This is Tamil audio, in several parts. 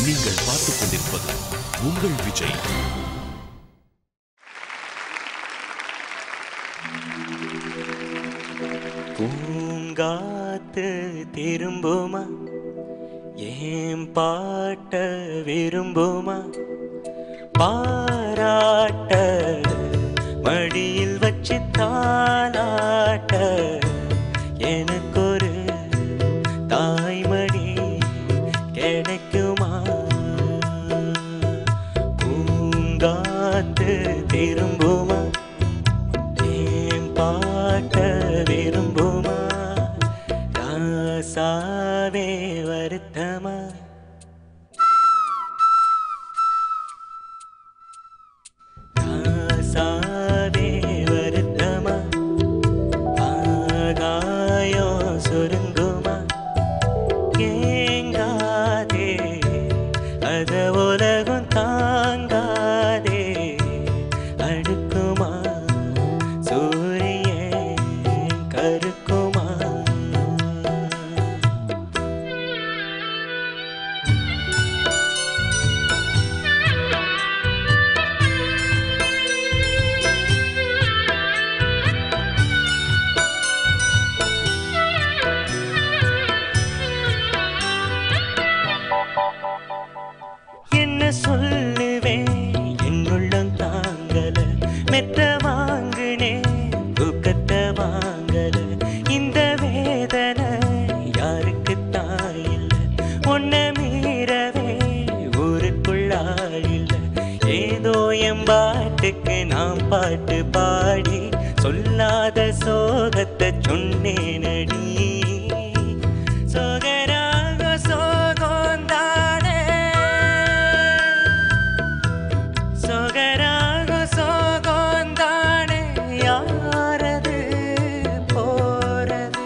நீங்கள் பார்த்துக் கொண்டிருப்பது உங்கள் விஜய். பூங்காத்து திரும்புமா, ஏன் பாட்ட விரும்புமா, பாராட்ட மடியில் வச்சு தாலாட்ட எனக்கொரு தாய்மடி கிடைக்குமா. பூங்காத்து திரும்புமா, ஏன் பாட்ட விரும்புமா, ராசாவே வருத்தமா, ராசாவே வருத்தமா, ஆகாயம் சுருங்குமா, ஏங்காதே அத உலகம் தாங்காதே, அடுக்குமா சூரியன் கருக்குமா. என்ன சொல்லுவேன் என்னுள்ளம் தாங்கல, மெத்த வாங்குனேன் தூக்கத்தை வாங்கல, இந்த வேதனை யாருக்கு தாயில்ல, உன்னை மீறவே ஊருக்குள்ளாழில்ல, ஏதோ என் பாட்டுக்கு நான் பாட்டு பாடி சொல்லாத சோகத்தை சொன்னேனடி. சோகராக சோகந்தானே, சோகராக சோகந்தானே, யாரது போறது,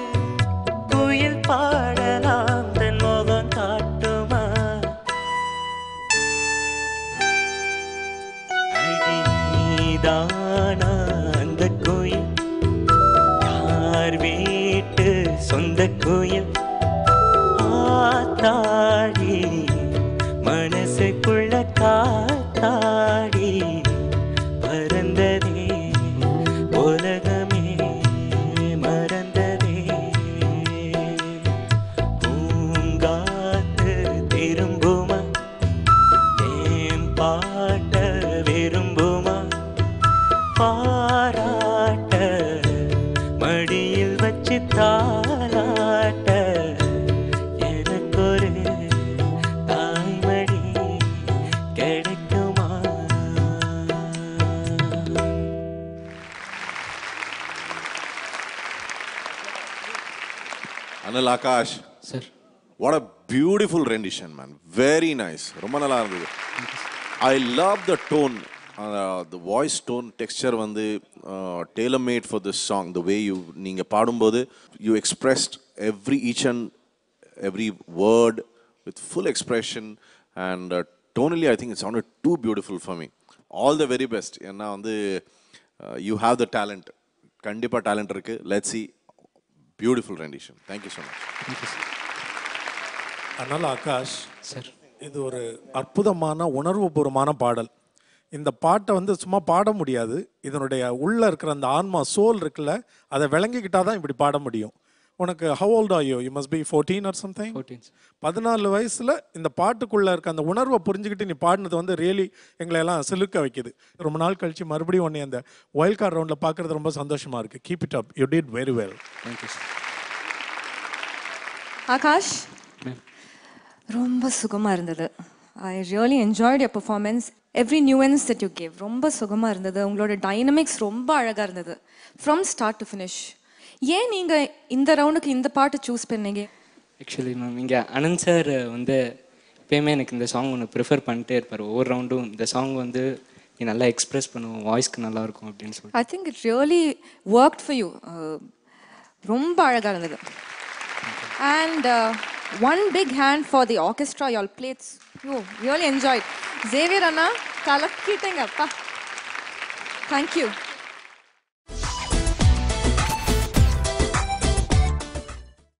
குயில் பாடலாம் தன் முகம் காட்டுமா, அடி நீதானா அந்த குயில், யார் வீட்டு சொந்த குயில், ஆத்தாடி மனசுக்குள்ள காத்தாடி பறந்ததே உலகமே மறந்ததே. பூங்காத்து திரும்புமா, ஏன் பாட்ட விரும்புமா, பாராட்ட மடியில் வச்சு தாலாட்ட எனக்கொரு தாய்மடி கிடைக்குமா. Anil Akash, sir, what a beautiful rendition, man. Very nice. ரொம்ப நல்லா இருந்தது. I love the tone, the voice tone texture வந்து tailor made for this song. The way நீங்க பாடும்போது you expressed each and every word with full expression, and tonally I think it sounded too beautiful for me. All the very best. ஏன்னா வந்து you have the talent. கண்டிப்பா talent இருக்கு. Let's see. Beautiful rendition. Thank you so much. thank you, sir. அதனால் ஆகாஷ், சார், இது ஒரு அற்புதமான உணர்வுபூர்வமான பாடல். இந்த பாட்டை வந்து சும்மா பாட முடியாது. இதனுடைய உள்ளே இருக்கிற அந்த ஆன்மா சோல் இருக்குல்ல, அதை விளங்கிக்கிட்டால் தான் இப்படி பாட முடியும். உனக்கு how old are you? You must be 14 or something. 14 sir. 14 வயசில் இந்த பாட்டுக்குள்ளே இருக்க அந்த உணர்வை புரிஞ்சுக்கிட்டு நீ பாடினது வந்து ரியலி எங்களை எல்லாம் சிலுக்க வைக்குது. ரொம்ப நாள் கழிச்சு மறுபடியும் உன்னை அந்த வைல்ட் கார்டு ரவுண்டில் பார்க்குறது ரொம்ப சந்தோஷமாக இருக்குது. Keep it up, you did very well. thank you, sir. Akash, Ma'am. ரொம்ப சுகமாக இருந்தது. I really enjoyed your performance. Every nuance that you gave ரொம்ப சுகமாக இருந்தது. உங்களோட டைனமிக்ஸ் ரொம்ப அழகாக இருந்தது ஃப்ரம் ஸ்டார்ட் டு ஃபினிஷ். ஏன் நீங்கள் இந்த ரவுண்டுக்கு இந்த பாட்டு சூஸ் பண்ணீங்க? ஆக்சுவலி மேம், இங்கே அனந்த் சார் வந்து எப்பயுமே எனக்கு இந்த சாங் ஒன்று ப்ரிஃபர் பண்ணிட்டே இருப்பார். ஒவ்வொரு ரவுண்டும் இந்த சாங் வந்து நீ நல்லா எக்ஸ்பிரஸ் பண்ணுவோம், வாய்ஸ்க்கு நல்லாயிருக்கும் அப்படின்னு சொல்லி. I think it really worked for you. ரொம்ப அழகாக இருந்தது. And one big hand for the orchestra. You all played really enjoyed. Xavier அண்ணா கலக்கிட்டேங்க அப்பா. தேங்க்யூ.